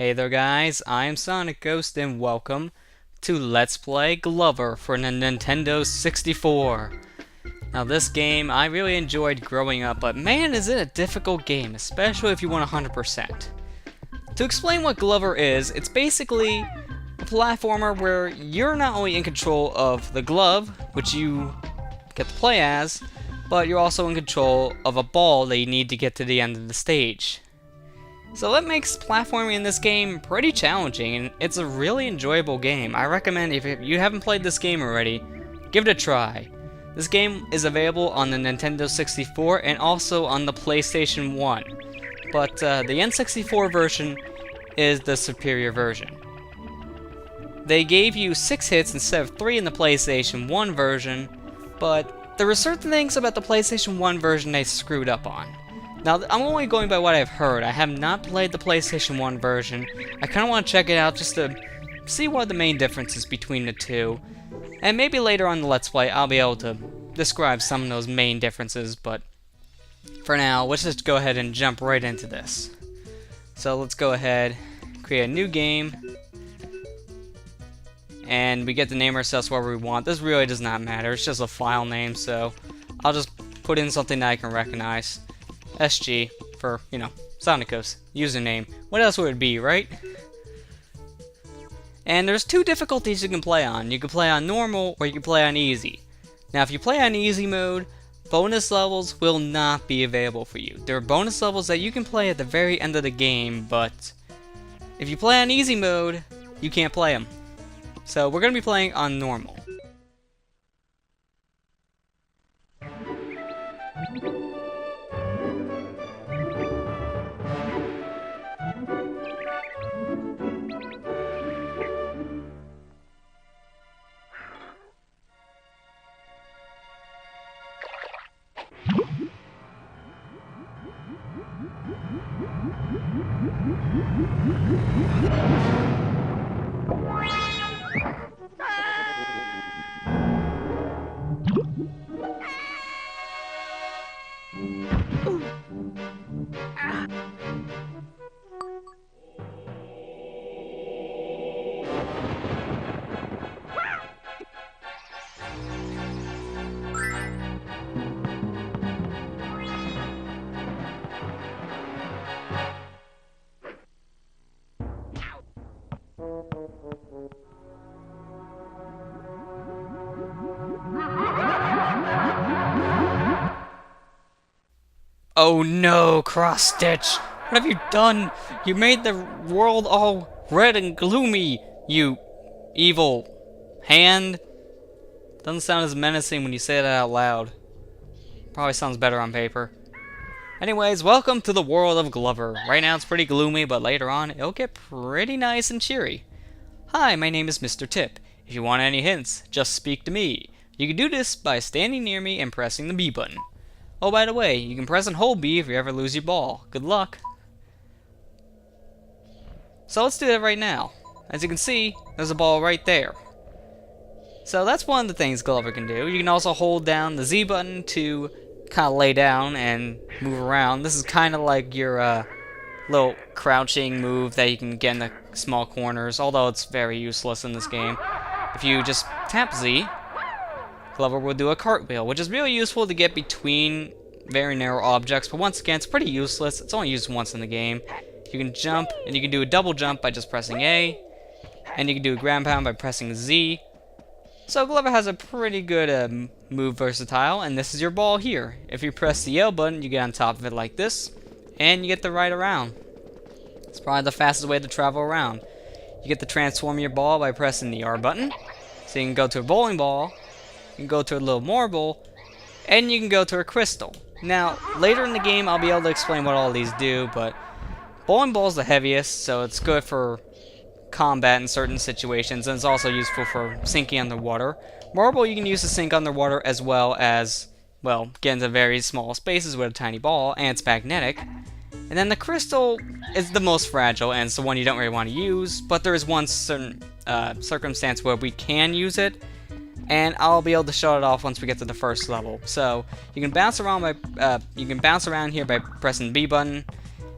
Hey there guys, I'm SonicGhost and welcome to Let's Play Glover for the Nintendo 64. Now this game I really enjoyed growing up, but man is it a difficult game, especially if you want 100%. To explain what Glover is, it's basically a platformer where you're not only in control of the glove, which you get to play as, but you're also in control of a ball that you need to get to the end of the stage. So that makes platforming in this game pretty challenging, and it's a really enjoyable game. I recommend if you haven't played this game already, give it a try. This game is available on the Nintendo 64 and also on the PlayStation 1. But the N64 version is the superior version. They gave you 6 hits instead of 3 in the PlayStation 1 version, but there were certain things about the PlayStation 1 version they screwed up on. Now, I'm only going by what I've heard. I have not played the PlayStation 1 version. I kind of want to check it out just to see what are the main differences between the two. And maybe later on the Let's Play, I'll be able to describe some of those main differences, but for now, let's just go ahead and jump right into this. So let's go ahead, create a new game, and we get to name ourselves whatever we want. This really does not matter. It's just a file name, so I'll just put in something that I can recognize. SG for, SonicGhost username. What else would it be, right? And there's 2 difficulties you can play on. You can play on normal or you can play on easy. Now, if you play on easy mode, bonus levels will not be available for you. There are bonus levels that you can play at the very end of the game, but if you play on easy mode, you can't play them. So we're going to be playing on normal. Oh no, Cross Stitch! What have you done? You made the world all red and gloomy, you evil hand. Doesn't sound as menacing when you say that out loud. Probably sounds better on paper. Anyways, welcome to the world of Glover. Right now it's pretty gloomy, but later on it'll get pretty nice and cheery. Hi, my name is Mr. Tip. If you want any hints, just speak to me. You can do this by standing near me and pressing the B button. Oh, by the way, you can press and hold B if you ever lose your ball. Good luck. So let's do that right now. As you can see, there's a ball right there. So that's one of the things Glover can do. You can also hold down the Z button to kind of lay down and move around. This is kind of like your little crouching move that you can get in the small corners, although it's very useless in this game. If you just tap Z, Glover will do a cartwheel, which is really useful to get between very narrow objects, but once again, it's pretty useless. It's only used once in the game. You can jump, and you can do a double jump by just pressing A, and you can do a ground pound by pressing Z. So Glover has a pretty good move versatile, and this is your ball here. If you press the L button, you get on top of it like this, and you get to ride around. It's probably the fastest way to travel around. You get to transform your ball by pressing the R button, so you can go to a bowling ball, you can go to a little marble, and you can go to a crystal. Now, later in the game, I'll be able to explain what all these do, but bowling ball is the heaviest, so it's good for combat in certain situations, and it's also useful for sinking underwater. Marble you can use to sink underwater as well as, well, get into very small spaces with a tiny ball, and it's magnetic. And then the crystal is the most fragile, and it's the one you don't really want to use, but there is one certain circumstance where we can use it, and I'll be able to show it off once we get to the first level. So you can bounce around here by pressing the B button.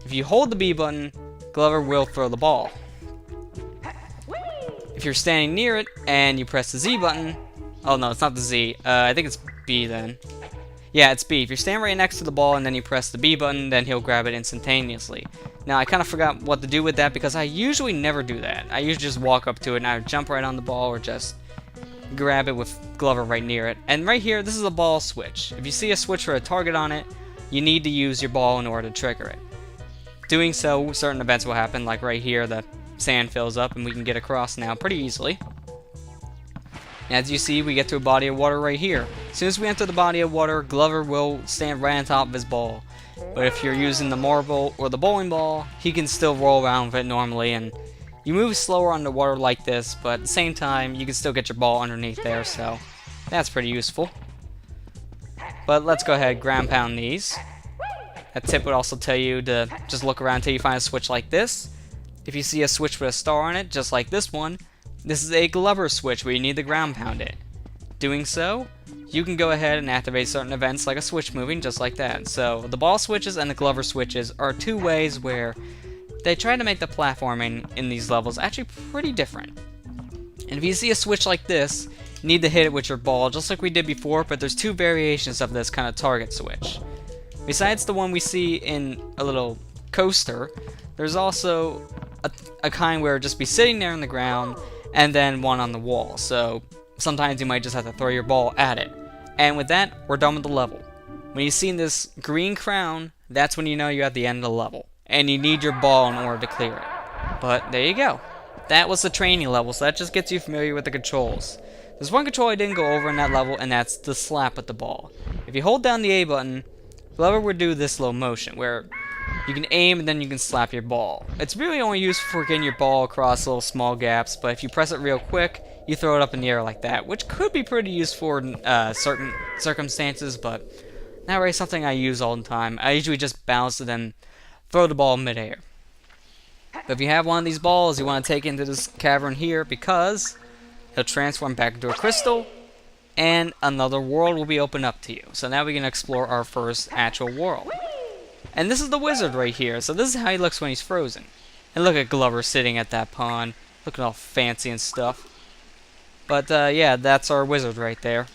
If you hold the B button, Glover will throw the ball. If you're standing near it and you press the Z button, oh no, it's not the Z, I think it's B then. Yeah, it's B. If you're standing right next to the ball and then you press the B button, then he'll grab it instantaneously. Now, I kind of forgot what to do with that because I usually never do that. I usually just walk up to it and I jump right on the ball or just grab it with Glover right near it. And right here, this is a ball switch. If you see a switch for a target on it, you need to use your ball in order to trigger it. Doing so, certain events will happen, like right here, the sand fills up and we can get across now pretty easily. As you see, we get to a body of water right here. As soon as we enter the body of water, Glover will stand right on top of his ball. But if you're using the marble or the bowling ball, he can still roll around with it normally, and you move slower underwater like this, but at the same time, you can still get your ball underneath there, so that's pretty useful. But let's go ahead and ground pound these. That tip would also tell you to just look around until you find a switch like this. If you see a switch with a star on it, just like this one, this is a Glover switch where you need to ground pound it. Doing so, you can go ahead and activate certain events like a switch moving, just like that. So the ball switches and the Glover switches are two ways where they try to make the platforming in these levels actually pretty different. And if you see a switch like this, you need to hit it with your ball just like we did before, but there's two variations of this kind of target switch. Besides the one we see in a little coaster, there's also a kind where it'll just be sitting there on the ground and then one on the wall. So sometimes you might just have to throw your ball at it. And with that, we're done with the level. When you see this green crown, that's when you know you're at the end of the level. And you need your ball in order to clear it. But there you go. That was the training level, so that just gets you familiar with the controls. There's one control I didn't go over in that level, and that's the slap with the ball. If you hold down the A button, Glover would do this little motion where you can aim and then you can slap your ball. It's really only used for getting your ball across little small gaps, but if you press it real quick, you throw it up in the air like that, which could be pretty useful in certain circumstances, but not really something I use all the time. I usually just bounce and then throw the ball midair. But if you have one of these balls, you want to take it into this cavern here because he'll transform back into a crystal, and another world will be opened up to you. So now we can explore our first actual world. And this is the wizard right here, so this is how he looks when he's frozen. And look at Glover sitting at that pond, looking all fancy and stuff. But yeah, that's our wizard right there,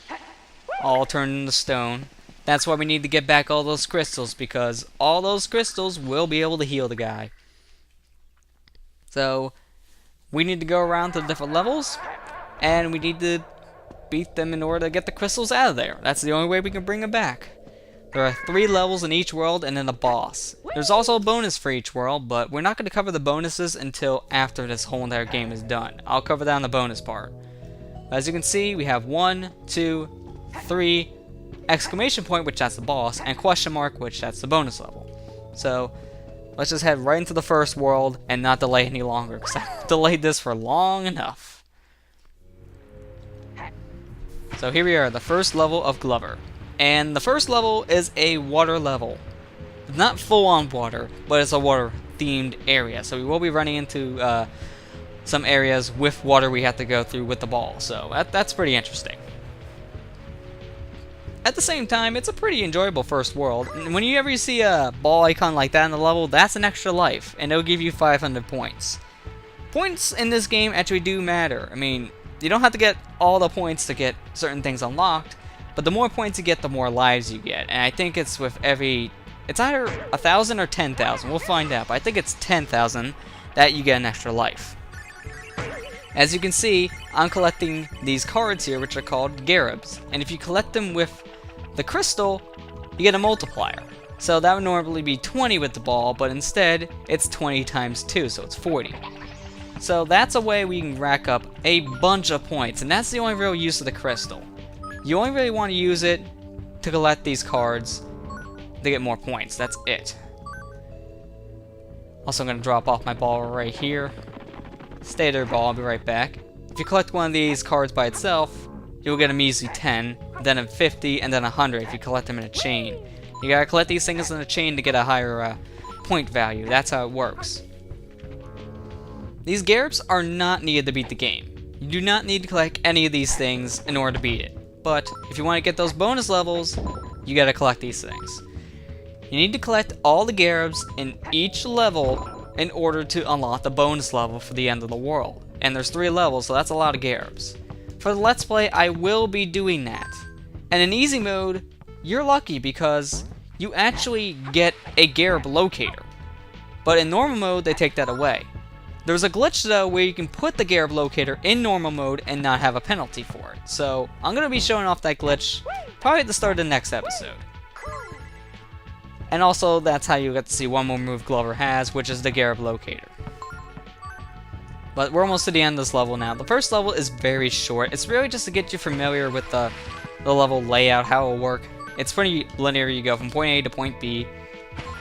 all turned into stone. That's why we need to get back all those crystals, because all those crystals will be able to heal the guy. So we need to go around to the different levels, and we need to beat them in order to get the crystals out of there. That's the only way we can bring them back. There are 3 levels in each world and then a boss. There's also a bonus for each world, but we're not going to cover the bonuses until after this whole entire game is done. I'll cover that on the bonus part. As you can see, we have 1, 2, 3, exclamation point, which that's the boss, and question mark, which that's the bonus level. So let's just head right into the first world and not delay any longer, because I've delayed this for long enough. So here we are, the first level of Glover. And the first level is a water level. Not full-on water, but it's a water-themed area. So we will be running into some areas with water we have to go through with the ball. So that's pretty interesting. At the same time, it's a pretty enjoyable first world. And when you ever see a ball icon like that in the level, that's an extra life, and it'll give you 500 points. Points in this game actually do matter. I mean, you don't have to get all the points to get certain things unlocked, but the more points you get, the more lives you get. And I think it's with every... It's either 1,000 or 10,000. We'll find out. But I think it's 10,000 that you get an extra life. As you can see, I'm collecting these cards here, which are called Garibs. And if you collect them with the crystal, you get a multiplier. So that would normally be 20 with the ball, but instead, it's 20 times 2, so it's 40. So that's a way we can rack up a bunch of points, and that's the only real use of the crystal. You only really want to use it to collect these cards to get more points. That's it. Also, I'm going to drop off my ball right here. Stay there, ball. I'll be right back. If you collect one of these cards by itself, you'll get a measly 10, then a 50, and then 100 if you collect them in a chain. You gotta collect these things in a chain to get a higher point value. That's how it works. These Garibs are not needed to beat the game. You do not need to collect any of these things in order to beat it. But if you want to get those bonus levels, you gotta collect these things. You need to collect all the Garibs in each level in order to unlock the bonus level for the end of the world. And there's 3 levels, so that's a lot of Garabs. For the Let's Play, I will be doing that. And in easy mode, you're lucky because you actually get a Garab locator. But in normal mode, they take that away. There's a glitch though where you can put the Garab locator in normal mode and not have a penalty for it. So I'm going to be showing off that glitch probably at the start of the next episode. And also, that's how you get to see one more move Glover has, which is the Garab locator. But we're almost to the end of this level now. The first level is very short. It's really just to get you familiar with the level layout, how it will work. It's pretty linear. You go from point A to point B.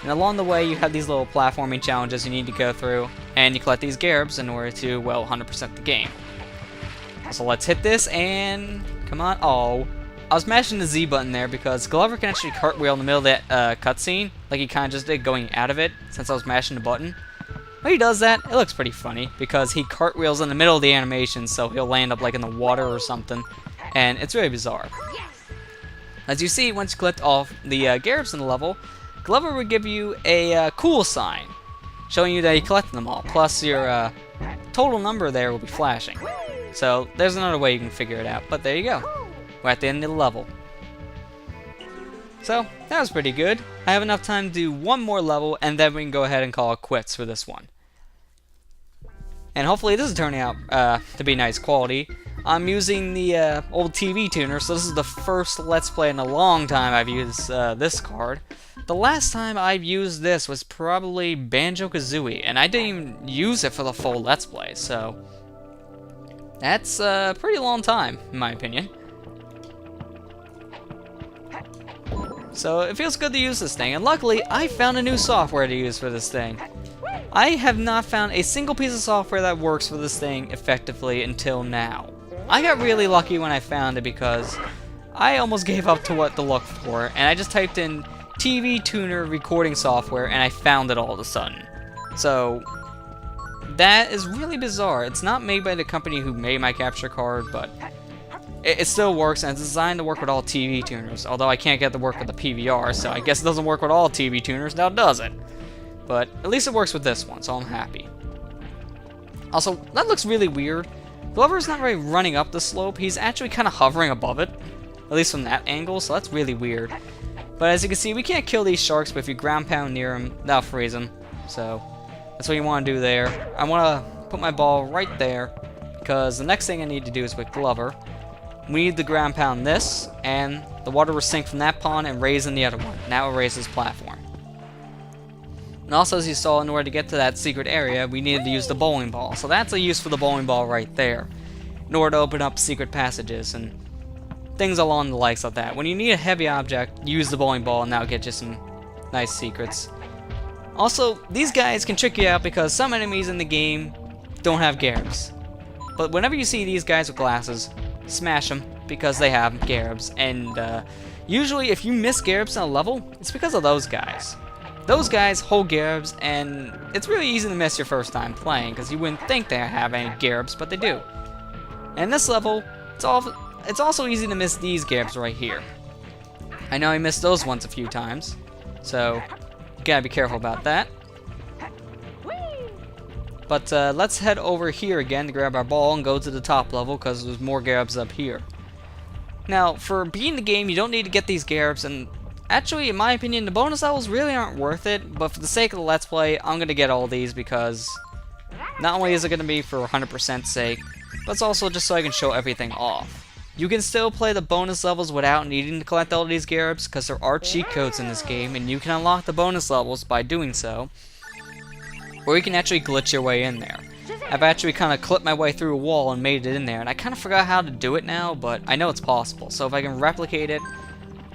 And along the way, you have these little platforming challenges you need to go through. And you collect these Garabs in order to, well, 100% the game. So let's hit this and... come on. Oh. I was mashing the Z button there because Glover can actually cartwheel in the middle of that cutscene. Like he kind of just did going out of it since I was mashing the button. When he does that, it looks pretty funny because he cartwheels in the middle of the animation, so he'll land up like in the water or something, and it's really bizarre. As you see, once you collect all the Garabs in the level, Glover will give you a cool sign, showing you that you collected them all, plus your total number there will be flashing. So there's another way you can figure it out, but there you go. We're at the end of the level. So, that was pretty good. I have enough time to do one more level, and then we can go ahead and call it quits for this one. And hopefully this is turning out to be nice quality. I'm using the old TV tuner, so this is the first Let's Play in a long time I've used this card. The last time I've used this was probably Banjo-Kazooie, and I didn't even use it for the full Let's Play, so... that's a pretty long time, in my opinion. So it feels good to use this thing, and luckily I found a new software to use for this thing. I have not found a single piece of software that works for this thing effectively until now. I got really lucky when I found it because I almost gave up to what to look for, and I just typed in TV tuner recording software and I found it all of a sudden. So that is really bizarre. It's not made by the company who made my capture card, but it still works, and it's designed to work with all TV tuners, although I can't get it to work with the PVR, so I guess it doesn't work with all TV tuners, now does it? But at least it works with this one, so I'm happy. Also, that looks really weird. Glover's not really running up the slope, he's actually kind of hovering above it, at least from that angle, so that's really weird. But as you can see, we can't kill these sharks, but if you ground pound near them, that'll freeze them, so that's what you want to do there. I want to put my ball right there, because the next thing I need to do is with Glover. We need to ground pound this, and the water will sink from that pond and raise in the other one. Now it raises platform. And also, as you saw, in order to get to that secret area, we needed to use the bowling ball. So that's a use for the bowling ball right there, in order to open up secret passages and things along the likes of that. When you need a heavy object, use the bowling ball, and that'll get you some nice secrets. Also, these guys can trick you out because some enemies in the game don't have Garabs. But whenever you see these guys with glasses, smash them because they have Garabs, and usually if you miss Garabs on a level, it's because of those guys. Those guys hold Garabs, and it's really easy to miss your first time playing because you wouldn't think they have any Garabs, but they do. And this level, it's also easy to miss these Garabs right here. I know I missed those ones a few times, so you gotta be careful about that. But let's head over here again to grab our ball and go to the top level because there's more Garabs up here. Now, for beating the game, you don't need to get these Garabs, and actually, in my opinion, the bonus levels really aren't worth it, but for the sake of the Let's Play, I'm going to get all these because not only is it going to be for 100% sake, but it's also just so I can show everything off. You can still play the bonus levels without needing to collect all these Garabs because there are cheat codes in this game, and you can unlock the bonus levels by doing so. Or you can actually glitch your way in there. I've actually kind of clipped my way through a wall and made it in there, and I kind of forgot how to do it now, but I know it's possible. So if I can replicate it,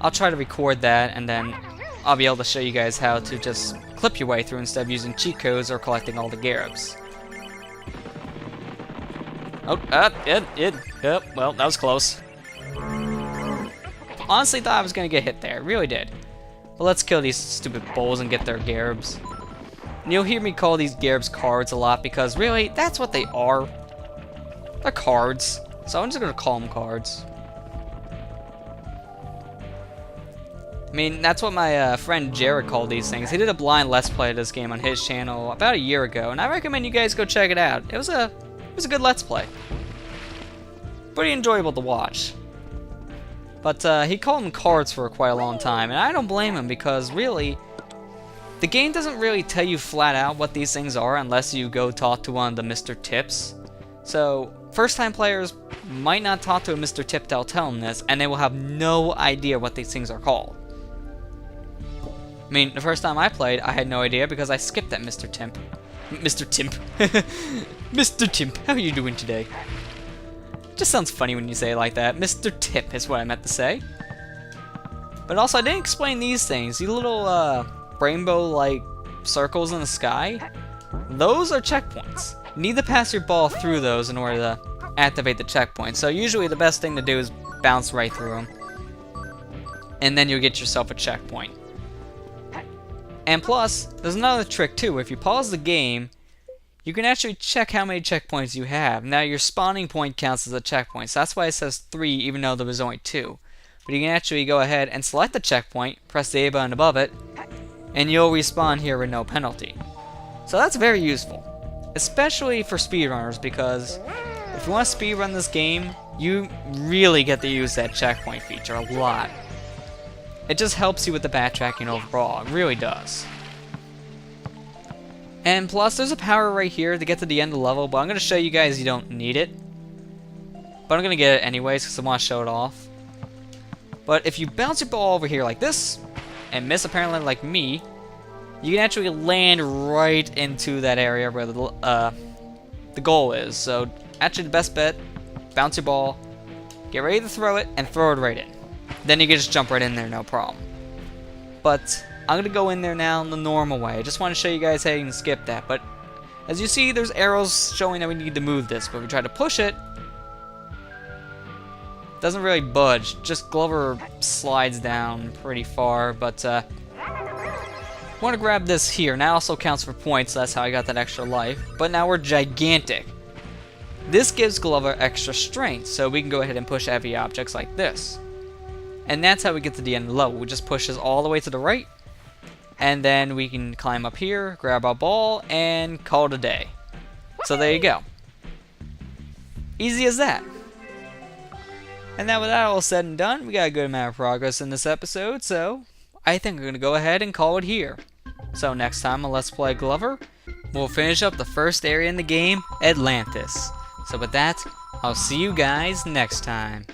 I'll try to record that, and then I'll be able to show you guys how to just clip your way through instead of using cheat codes or collecting all the Garabs. Oh, well, that was close. Honestly thought I was going to get hit there, really did. But let's kill these stupid bulls and get their Garabs. And you'll hear me call these Garabs cards a lot because really, that's what they are. They're cards. So I'm just going to call them cards. I mean, that's what my friend Jared called these things. He did a blind Let's Play of this game on his channel about a year ago, and I recommend you guys go check it out. It was a good Let's Play. Pretty enjoyable to watch. But he called them cards for quite a long time, and I don't blame him because really, the game doesn't really tell you flat out what these things are unless you go talk to one of the Mr. Tips. So, first-time players might not talk to a Mr. Tip that'll tell them this, and they will have no idea what these things are called. I mean, the first time I played, I had no idea because I skipped that Mr. Timp. Mr. Timp. Mr. Timp, how are you doing today? Just sounds funny when you say it like that. Mr. Tip is what I meant to say. But also, I didn't explain these things. These little, rainbow-like circles in the sky, those are checkpoints. You need to pass your ball through those in order to activate the checkpoint. So usually the best thing to do is bounce right through them. And then you'll get yourself a checkpoint. And plus, there's another trick too. If you pause the game, you can actually check how many checkpoints you have. Now your spawning point counts as a checkpoint, so that's why it says 3 even though there was only 2. But you can actually go ahead and select the checkpoint, press the A button above it, and you'll respawn here with no penalty. So that's very useful, especially for speedrunners, because if you want to speedrun this game, you really get to use that checkpoint feature a lot. It just helps you with the backtracking overall, it really does. And plus, there's a power right here to get to the end of the level, but I'm going to show you guys you don't need it. But I'm going to get it anyways, because I want to show it off. But if you bounce your ball over here like this, and miss apparently like me, you can actually land right into that area where the goal is. So actually the best bet, bounce your ball, get ready to throw it, and throw it right in. Then you can just jump right in there, no problem. But I'm going to go in there now in the normal way. I just want to show you guys how you can skip that. But as you see, there's arrows showing that we need to move this. But if we try to push it, it doesn't really budge. Just Glover slides down pretty far. But I want to grab this here. Now also counts for points. So that's how I got that extra life. But now we're gigantic. This gives Glover extra strength. So we can go ahead and push heavy objects like this. And that's how we get to the end of the level. We just push this all the way to the right. And then we can climb up here, grab our ball, and call it a day. So there you go. Easy as that. And now with that all said and done, we got a good amount of progress in this episode, so I think we're going to go ahead and call it here. So next time on Let's Play Glover, we'll finish up the first area in the game, Atlantis. So with that, I'll see you guys next time.